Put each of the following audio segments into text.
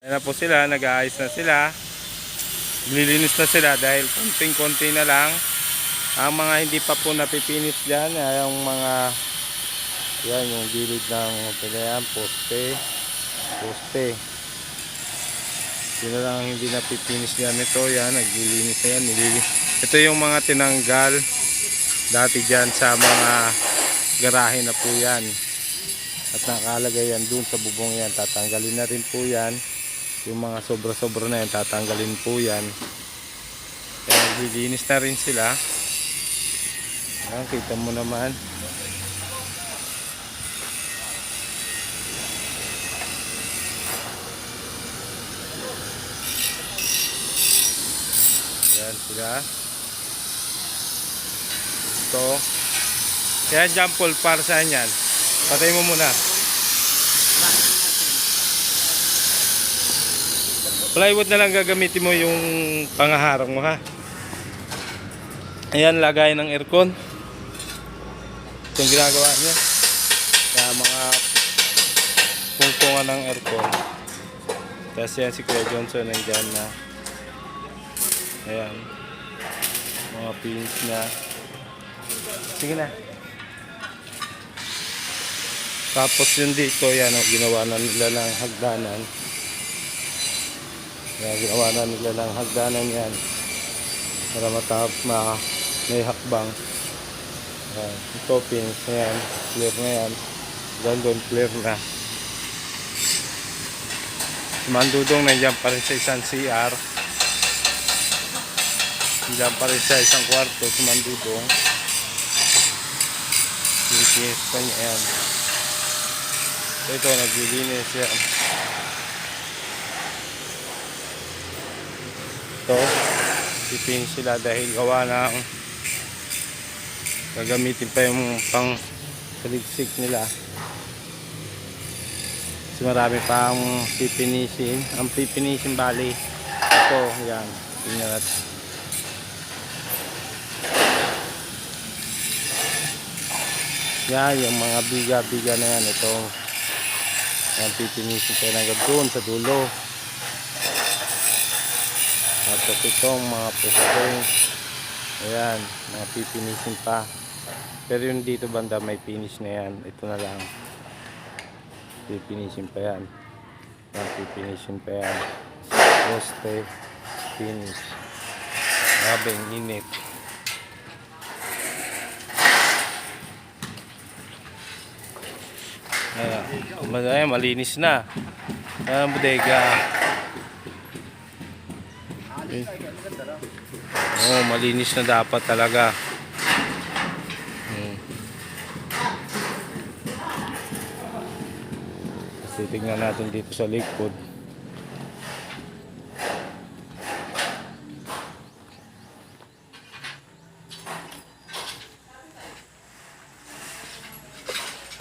Ayan na po sila, nag-aayos na sila. Lilinis na sila dahil konting-konti na lang. Ang mga hindi pa po napipinis dyan, ay yung mga, yan, yung gilid ng pinayan, poste. Yun lang ang hindi napipinis dyan. Ito, yan, naglilinis na yan. Ito yung mga tinanggal dati dyan sa mga garahe na po yan. At nakalagay yan dun sa bubong yan. Tatanggalin na rin po yan. Yung mga sobra-sobra na yan, tatanggalin po yan. Kaya naglilinis na rin sila. Ayan, kita mo naman. Ayan sila. Ito. Kaya jump pole para saan yan? Patay mo muna. Plywood na lang gagamitin mo yung pangaharang mo, ha. Ayan, lagay ng aircon. Itong ginagawa niya. Kaya mga pungpungan ng aircon. Kasi yan si Kuya Johnson nandyan na. Ayan. Mga pins na. Sige na. Tapos yun dito, yan, ginawa na nila ng hagdanan. Kaya ginawa na nila ng hagdanan yan. Para may hakbang. Ayan. Ito pins na yan. Clear na yan. Doon clear na. Si Mandudong nandiyan pa rin sa isang CR. Nandiyan pa rin sa isang kwarto si Mandudong. Pinipinis pa niya yan. Ito, naglilinis yan. Ito, pipin sila dahil gawa ng gagamitin pa yung pang saligsik nila. Kasi marami pa ang pipinisin. Ang pipinisin bali. Ito, yan. Tingnan natin. Yan, yung mga biga-biga na yan. Ito. Yan, pipinisin tayo hanggang doon sa dulo. Tapos itong mga pustong. Ayan, mga pipinisin pa. Pero yung dito banda may finish na yan. Ito na lang. Pipinisin pa yan. Yan, pipinisin pa yan. Poste, finish. Grabing init. Ayan, malinis na. Ayan, bodega. Oh, malinis na dapat talaga. Kasi tingnan natin dito sa likod.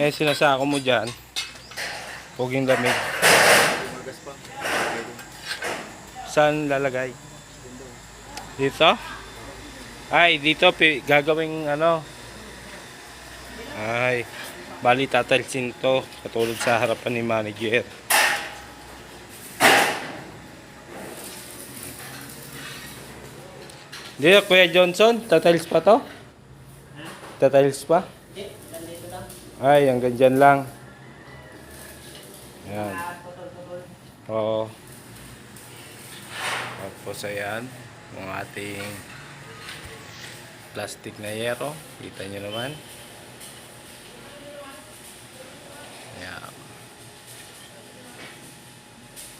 Eh, sinasako mo dyan. Puging lamig. Saan lalagay? Dito? Ay, dito gagawing ano? Ay, bali tatalsin to. Katulad sa harapan ni manager. Dito, Kuya Johnson, tatals pa to? Tatals pa? Ay, hanggang dyan lang. Ayan. Oo. Tapos ayan, yung ating plastic na yero. Kita nyo naman. Ayan.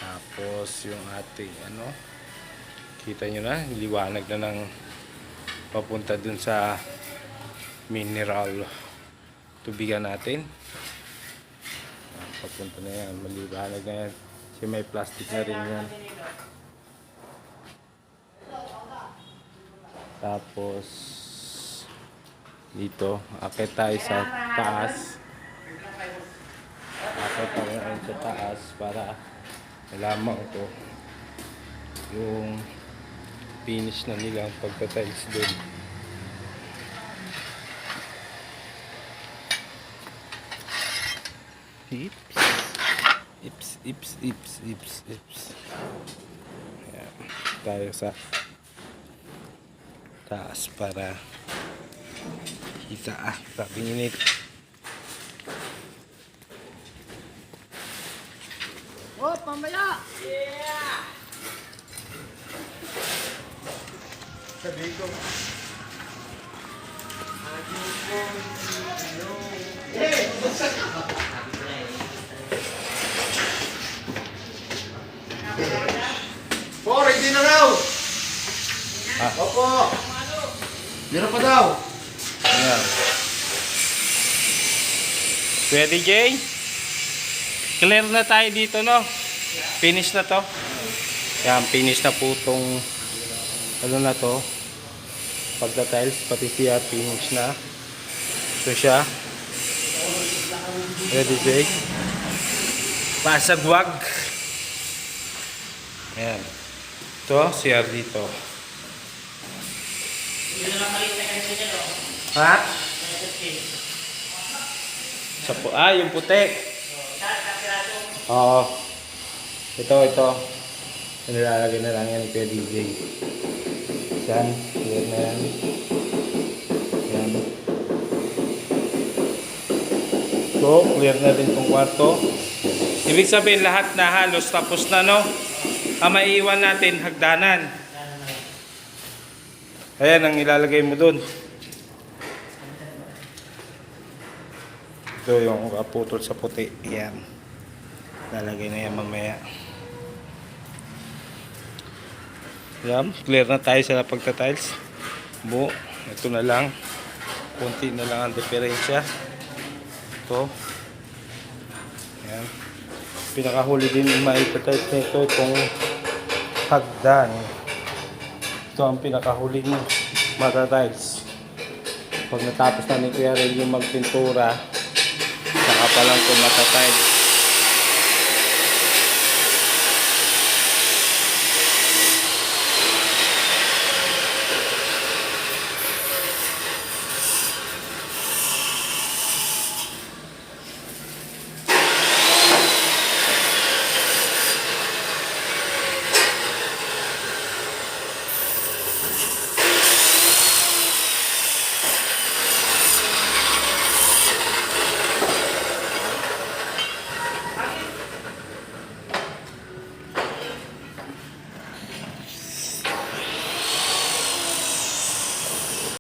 Tapos yung ating ano, kita nyo na, liwanag na ng papunta dun sa mineral tubigan natin. Papunta na yan, maliwanag na yan. Kasi may plastic na rin yan. Tapos dito, akit tayo sa taas. Akit tayo sa taas para malaman ko yung finish na nila ang pagka-tiles doon. Ips. ips. Ayan. Tayo sa taas para kita sabing init. Oh, pamaya! Sabi ko. Oh, ready na raw! Opo! Meron pa daw! Ayan. Kuya DJ, clear na tayo dito, no? Finish na to. Yan, finish na po tong ano na to. Pagka-tiles, pati siya finish na. Ito siya. Kuya DJ. Pasagwag. Ayan. Ito, CR dito. Ha? Yung puti. Oo. Ito. Nilalagay na lang yan ni Kuya DJ. Yan. Clear na yan. Yan. So, clear na din tong kwarto. Ibig sabihin lahat na halos tapos na, no? Ang maiiwan natin, hagdanan. Ayan ang ilalagay mo dun. Ito yung putol sa puti. Ayan. Lalagay na yan mamaya. Ayan. Clear na tayo sa pagta-tiles. Ito na lang. Kunti na lang ang diferensya. Ito. Ayan. Pinakahuli din yung maipatiles nito itong hagdan. Ito ang pinakahuling mata-tiles. Pag natapos na ni Kuya Ray yung magpintura, saka pa lang ito mata-tiles.